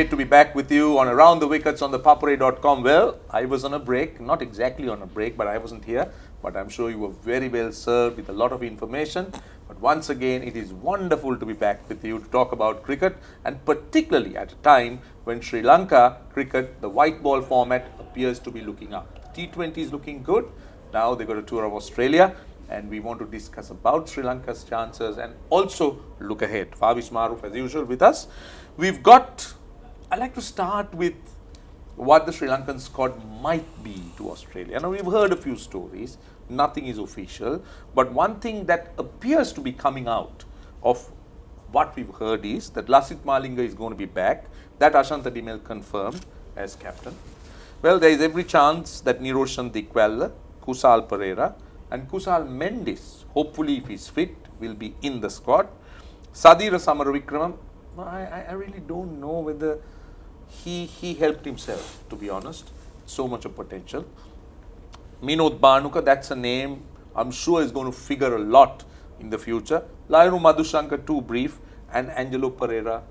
Great to be back with you on Around the Wickets on ThePapare.com. Well, I was on a break, not exactly on a break, but I wasn't here. But I'm sure you were very well served with a lot of information. But once again, it is wonderful to be back with you to talk about cricket, and particularly at a time when Sri Lanka cricket, the white ball format, appears to be looking up. T20 is looking good. Now they got a tour of Australia, and we want to discuss about Sri Lanka's chances and also look ahead. Farveez Maharoof, as usual, with us. We've got, I'd like to start with what the Sri Lankan squad might be to Australia. Now, we've heard a few stories. Nothing is official. But one thing that appears to be coming out of what we've heard is that Lasith Malinga is going to be back. That Ashanta Dimel confirmed as captain. Well, there is every chance that Niroshan Dikwella, Kusal Pereira and Kusal Mendis, hopefully if he's fit, will be in the squad. Sadira Samaravikramam, I really don't know whether he helped himself, to be honest. So much of potential. Minod Bhanuka, that's a name I'm sure is going to figure a lot in the future. Lairu Madhushankar, too brief, and Angelo Pereira,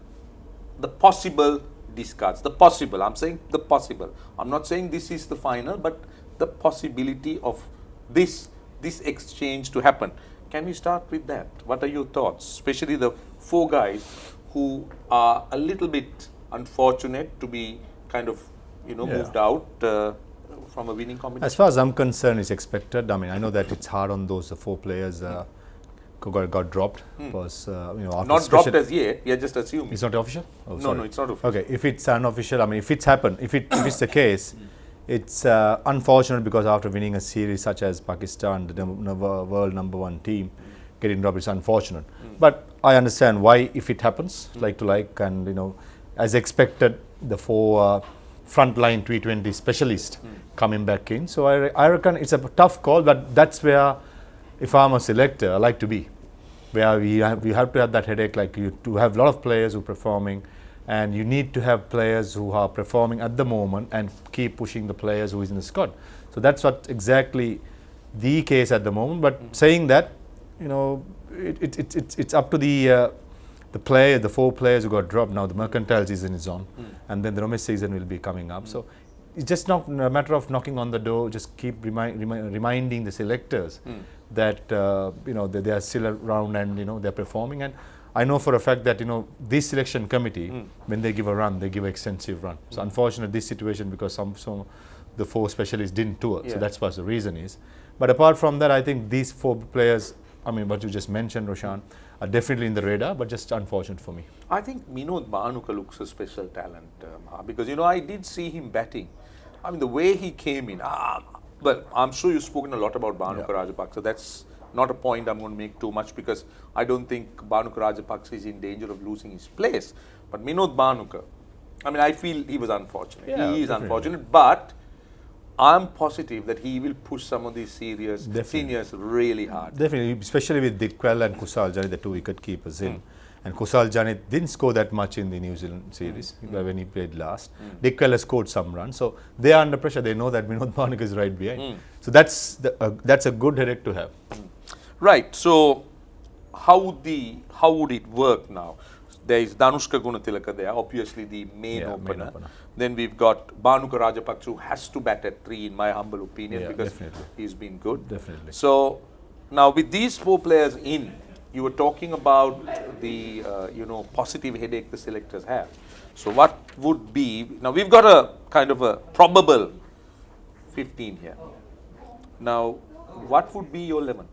the possible discards. The possible, I'm saying the possible. I'm not saying this is the final, but the possibility of this exchange to happen. Can we start with that? What are your thoughts? Especially the four guys who are a little bit unfortunate to be kind of, moved out from a winning combination. As far as I'm concerned, it's expected. I mean, I know that it's hard on those four players who got dropped. Because, not dropped as yet. You're just assuming. It's not official? Oh, no, it's not official. Okay, if it's unofficial, I mean, if it's happened, if it's the case, it's unfortunate because after winning a series such as Pakistan, the world #1 team, getting dropped is unfortunate. But I understand why, if it happens, and as expected, the four frontline T20 specialists coming back in. So I reckon it's a tough call, but that's where, if I'm a selector, I like to be. Where we have to have that headache, like you to have a lot of players who are performing, and you need to have players who are performing at the moment and keep pushing the players who is in the squad. So that's what exactly the case at the moment. But saying that, it's up to the four players who got dropped. Now the mercantile season is on, and then the domestic season will be coming up. So it's just not a matter of knocking on the door. Just keep reminding the selectors that they are still around and they're performing. And I know for a fact that this selection committee, when they give a run, they give an extensive run. So unfortunate this situation because some the four specialists didn't tour. So that's what the reason is. But apart from that, I think these four players, I mean, what you just mentioned, Roshan, are definitely in the radar, but just unfortunate for me. I think Minod Bhanuka looks a special talent, because I did see him batting. I mean, the way he came in. But I'm sure you've spoken a lot about Bhanuka Rajapaksa. That's not a point I'm going to make too much because I don't think Bhanuka Rajapaksa is in danger of losing his place. But Minod Bhanuka, I mean, I feel he was unfortunate. Yeah, he is definitely. unfortunate, but I'm positive that he will push some of these seniors really hard. Definitely, especially with Dikwella and Kusal Janit, the two wicket keepers in. And Kusal Janit didn't score that much in the New Zealand series when he played last. Dikwella scored some runs, so they are under pressure. They know that Minod Bhanuka is right behind. So that's a good headache to have. Right. So how would it work now? There is Danushka Gunatilaka there, obviously the main opener. Then we've got Bhanuka Rajapaksa, who has to bat at 3 in my humble opinion because he's been good. Definitely. So now with these four players in, you were talking about the positive headache the selectors have. So what would be, now we've got a kind of a probable 15 here. Now what would be your 11?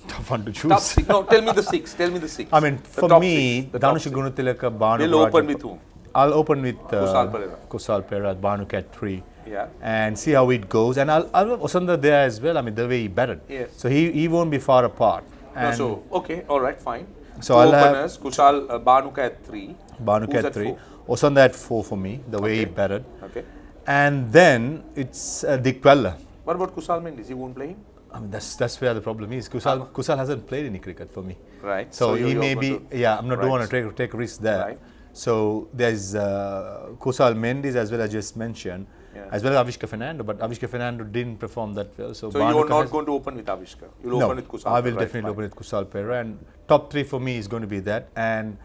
Tough one to choose. Top six. No, tell me the six. I mean, for me, Danushka Gunatilaka, Bhanuka. We'll open with whom? I'll open with Kusal Pereira, Bhanuka at 3. Yeah. And see how it goes. And I'll have Osanda there as well. I mean, the way he batted. Yes. So he won't be far apart. Okay, all right, fine. So Two I'll openers, have Kusal, Bhanuka at 3. Bhanuka Who's at 3. 4? Osanda at 4 for me, the way he batted. Okay. And then it's Dikwella. What about Kusal Mendis? He won't play him? I mean, that's where the problem is. Kusal hasn't played any cricket for me. Right. So he may be, I'm not don't want to take a risk there. Right. So there's Kusal Mendis as well as just mentioned, as well as Avishka Fernando, but Avishka Fernando didn't perform that well. So you're not going to open with Avishka? You'll open with Kusal? I will definitely open with Kusal Pereira, and top 3 for me is going to be that. And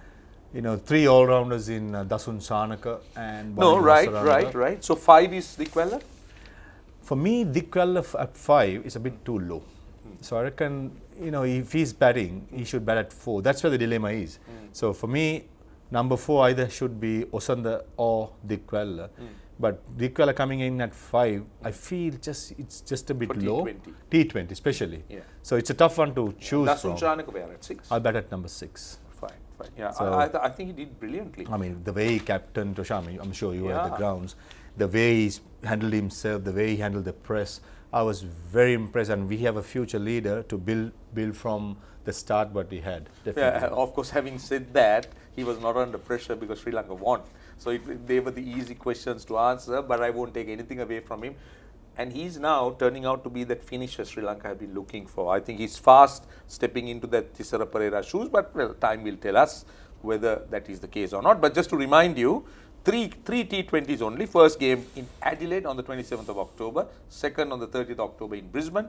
3 all-rounders in Dasun Sanaka and No, Bani right, Hasaranga. right. So 5 is Dikwella? For me, Dikwella at 5 is a bit too low. So I reckon, if he's batting, he should bat at 4. That's where the dilemma is. So for me, number 4 either should be Osanda or Dikwella. But Dikwella coming in at 5, I feel it's just a bit For low. T20. T20 especially. Yeah. So it's a tough one to choose Dasun from. Chanaka were at 6. I'll bat at number 6. Fine. Yeah, So- I think he did brilliantly. I mean, the way he captained Toshami, I'm sure you were at the Yeah. grounds, the way he handled himself, the way he handled the press, I was very impressed. And we have a future leader to build from the start what he had. Definitely. Yeah, of course, having said that, he was not under pressure because Sri Lanka won. So they were the easy questions to answer, but I won't take anything away from him. And he's now turning out to be that finisher Sri Lanka have been looking for. I think he's fast stepping into that ThePapare shoes, but well, time will tell us whether that is the case or not. But just to remind you, three T20s only. First game in Adelaide on the 27th of October, second on the 30th of October in Brisbane,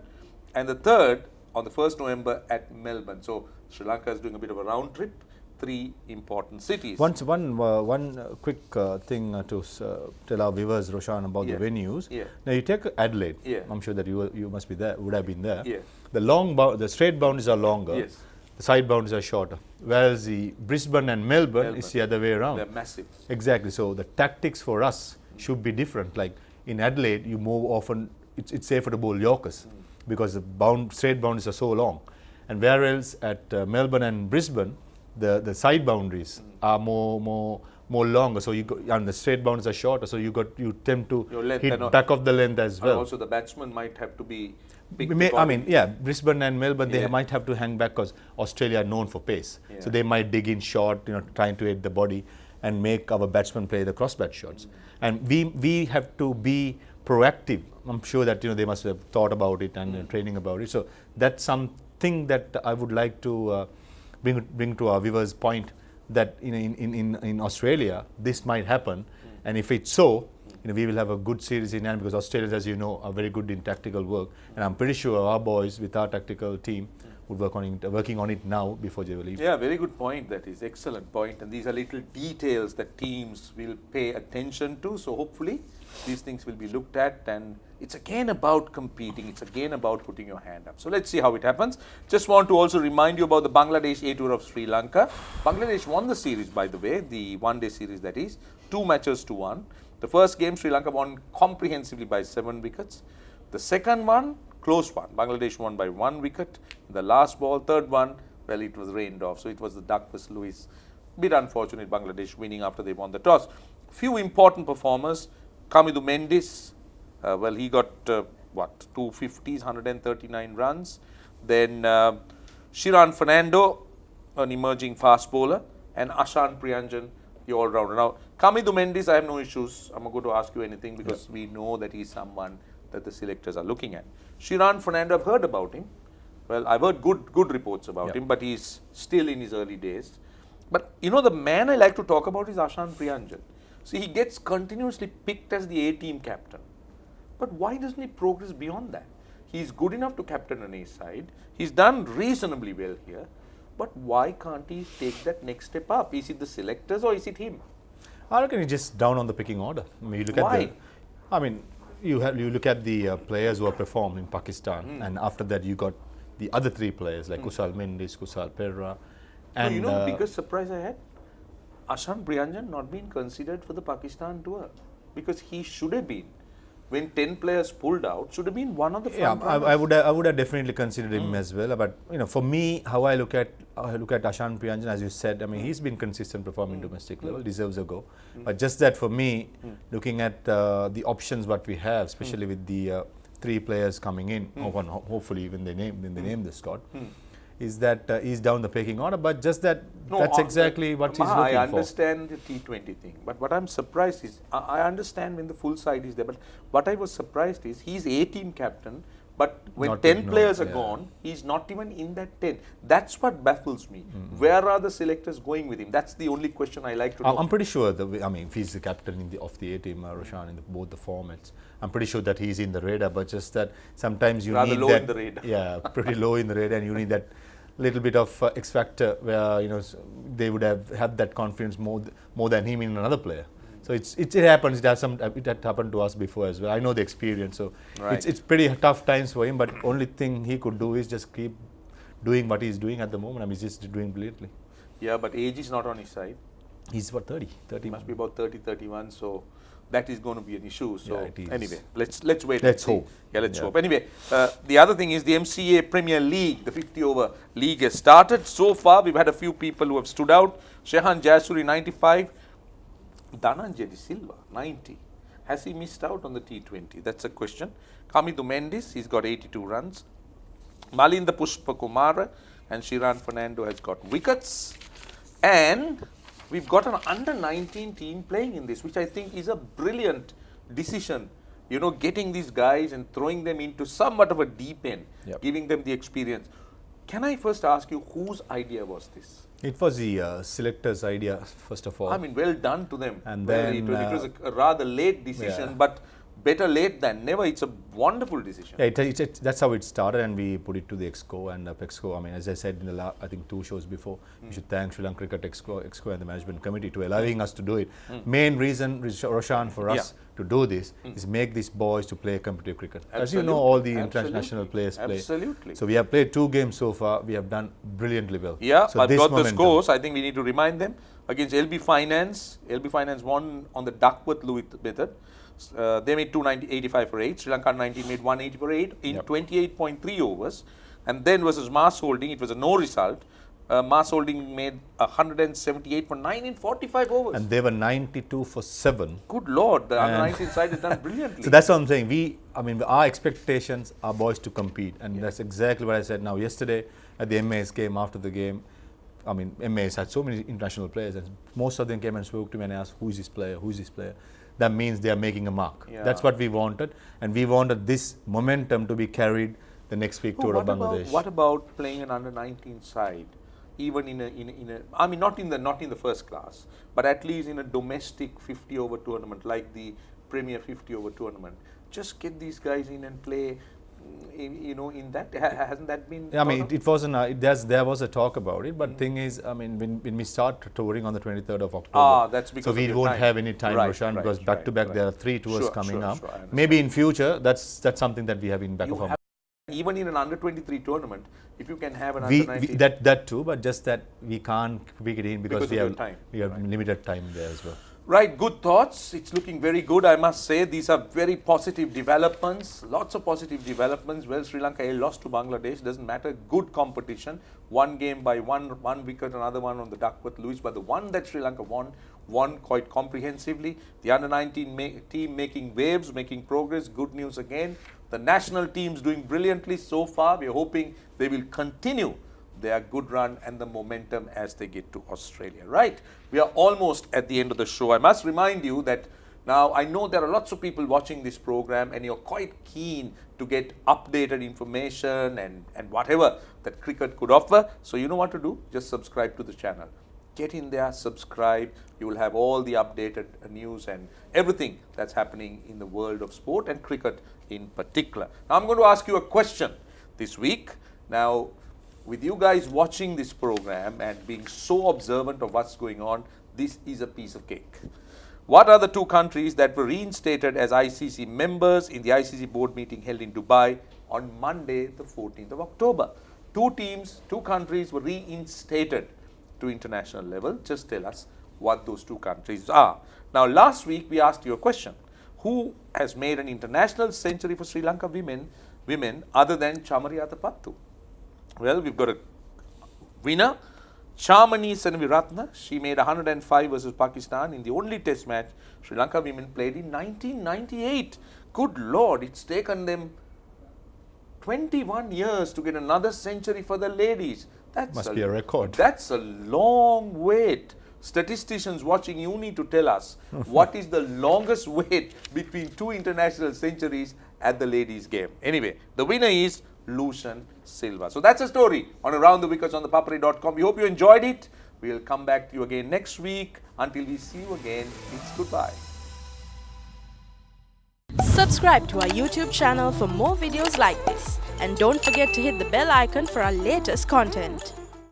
and the third on the 1st November at Melbourne. So Sri Lanka is doing a bit of a round trip. 3 important cities. One quick thing to tell our viewers, Roshan, about Yeah. the venues. Yeah. Now you take Adelaide. Yeah. I'm sure that you must be there. Would have been there. Yeah. The straight boundaries are longer. Yes. The side boundaries are shorter. Whereas the Brisbane and Melbourne is the other way around. They're massive. Exactly. So the tactics for us should be different. Like in Adelaide, you move often. It's safer to bowl Yorkers because the straight boundaries are so long. And whereas at Melbourne and Brisbane, the side boundaries are more longer. So and the straight boundaries are shorter. So you tend to Your length hit and back of the length as And well. also the batsman might have to be big. Brisbane and Melbourne, they Yeah. might have to hang back because Australia are known for pace. Yeah. So they might dig in short, trying to hit the body and make our batsmen play the cross-bat shots. And we have to be proactive. I'm sure that they must have thought about it and training about it. So that's something that I would like to bring to our viewers' point that in Australia this might happen, and if it's so, we will have a good series in hand because Australians, as you know, are very good in tactical work, and I'm pretty sure our boys with our tactical team would working on it now before they will leave. Yeah, very good point. That is excellent point. And these are little details that teams will pay attention to. So hopefully these things will be looked at, and it's again about competing. It's again about putting your hand up. So let's see how it happens. Just want to also remind you about the Bangladesh A Tour of Sri Lanka. Bangladesh won the series, by the way, the one-day series that is, 2 matches to 1. The first game, Sri Lanka won comprehensively by 7 wickets. The second one, close one. Bangladesh won by 1 wicket. The last ball, third one, well, it was rained off. So it was the Duck vs. Lewis. Bit unfortunate, Bangladesh winning after they won the toss. Few important performers. Kamidu Mendis, well, he got 250s, 139 runs. Then Shiran Fernando, an emerging fast bowler, and Ashan Priyanjan, the all-rounder. Now, Kamidu Mendis, I have no issues. I'm not going to ask you anything because we know that he's someone that the selectors are looking at. Shiran Fernando, I've heard about him. Well, I've heard good reports about him, but he's still in his early days. But the man I like to talk about is Ashan Priyanjan. See, he gets continuously picked as the A-team captain. But why doesn't he progress beyond that? He's good enough to captain an A side. He's done reasonably well here. But why can't he take that next step up? Is it the selectors or is it him? I reckon he's just down on the picking order. I mean, you look Why? you look at the players who have performed in Pakistan, and after that you got the other 3 players like Kusal Mendis, Kusal Perera, and The biggest surprise I had? Ashan Priyanjan not being considered for the Pakistan tour, because he should have been. When 10 players pulled out, should have been one of the front runners. I would have definitely considered him as well. But for me, how I look at Ashan Priyanjan, as you said, I mean he's been consistent performing domestic level, deserves a go. But just that for me, looking at the options what we have, especially with the 3 players coming in, hopefully when they name the squad, is that he's down the pecking order. But just that's exactly what he's looking for. I understand the T20 thing, but what I'm surprised is, I understand when the full side is there, but what I was surprised is he's A-team captain, but when 10 players are gone, he's not even in that 10. That's what baffles me. Where are the selectors going with him? That's the only question I like to know. I'm pretty sure, if he's the captain of the A-team, Roshan, in both the formats, I'm pretty sure that he's in the radar, but just that sometimes you Rather need low that, in the radar. Yeah, pretty low in the radar, and you need that little bit of X factor where they would have that confidence more than him in another player. So it happens. It had happened to us before as well. I know the experience. So it's pretty tough times for him. But only thing he could do is just keep doing what he's doing at the moment. I mean, he's just doing brilliantly. Yeah, but age is not on his side. He's what, 30? He must be about 30, 31. So that is going to be an issue. So yeah, anyway, let's wait. Let's hope. Yeah, let's hope. Anyway, the other thing is the MCA Premier League, the 50-over league has started. So far, we've had a few people who have stood out. Shehan Jayasuri, 95. Dhananjay De Silva, 90. Has he missed out on the T20? That's a question. Kamidu Mendis, he's got 82 runs. Malinda Pushpa Kumara and Shiran Fernando has got wickets. And we've got an under-19 team playing in this, which I think is a brilliant decision. Getting these guys and throwing them into somewhat of a deep end, giving them the experience. Can I first ask you, whose idea was this? It was the selectors' idea, first of all. I mean, well done to them. And well, then it was a rather late decision, but better late than never. It's a wonderful decision. Yeah, that's how it started, and we put it to the Exco and Pexco. I mean, as I said in the I think 2 shows before, we should thank Sri Lanka Cricket Exco and the management committee to allowing us to do it. Main reason, Roshan, for us to do this is make these boys to play competitive cricket. As you know, all the international players play. Absolutely. So we have played 2 games so far. We have done brilliantly well. Yeah, so I've got the scores. I think we need to remind them. Against LB Finance, LB Finance won on the Duckworth-Lewis method. They made 285 for 8. Sri Lanka 19 made 180 for 8 in 28.3 overs. And then versus Mars Holding, it was a no result. Mars Holding made 178 for 9 in 45 overs. And they were 92 for 7. Good Lord, the under-19 side has done brilliantly. So that's what I'm saying. Our expectations are boys to compete. And that's exactly what I said. Now, yesterday at the MAS game, after the game, MAS had so many international players. And most of them came and spoke to me and asked, who is this player? Who is this player? That means they are making a mark. Yeah. That's what we wanted. And we wanted this momentum to be carried the next week tour of Bangladesh. What about playing an under-19 side? Even not in the first class, but at least in a domestic 50-over tournament like the Premier 50-over tournament. Just get these guys in and play. In that, hasn't that been? It wasn't. There was a talk about it, but thing is, when we start touring on the 23rd of October, that's because so we won't have any time, Roshan, because back to back there are 3 tours coming up. Maybe in future, that's something that we have in back of our mind. Even in an under-23 tournament, if you can have an under-19, that too, but just that we can't pick it in because we have limited time there as well. Right, good thoughts. It's looking very good, I must say. These are very positive developments, lots of positive developments. Well, Sri Lanka A lost to Bangladesh, doesn't matter. Good competition. One game by one wicket, another one on the Duckworth-Lewis. But the one that Sri Lanka won quite comprehensively. The under-19 team making waves, making progress. Good news again. The national team's doing brilliantly so far. We're hoping they will continue their good run and the momentum as they get to Australia. Right, we are almost at the end of the show. I must remind you that now I know there are lots of people watching this program and you're quite keen to get updated information and whatever that cricket could offer. So you know what to do? Just subscribe to the channel. Get in there, subscribe. You will have all the updated news and everything that's happening in the world of sport and cricket in particular. Now I'm going to ask you a question this week. Now, with you guys watching this program and being so observant of what's going on, this is a piece of cake. What are the 2 countries that were reinstated as ICC members in the ICC board meeting held in Dubai on Monday, the 14th of October? 2 teams, 2 countries were reinstated to international level. Just tell us what those 2 countries are. Now, last week we asked you a question. Who has made an international century for Sri Lanka women other than Chamari Atapattu? Well, we've got a winner, Chamani Senaviratne. She made 105 versus Pakistan in the only test match Sri Lanka women played in 1998. Good Lord, it's taken them 21 years to get another century for the ladies. That must be a record. That's a long wait. Statisticians watching, you need to tell us what is the longest wait between 2 international centuries at the ladies' game. Anyway, the winner is Roshan Silva. So that's a story on Around the Wickets on ThePapare.com. We hope you enjoyed it. We'll come back to you again next week. Until we see you again, it's goodbye. Subscribe to our YouTube channel for more videos like this. and don't forget to hit the bell icon for our latest content.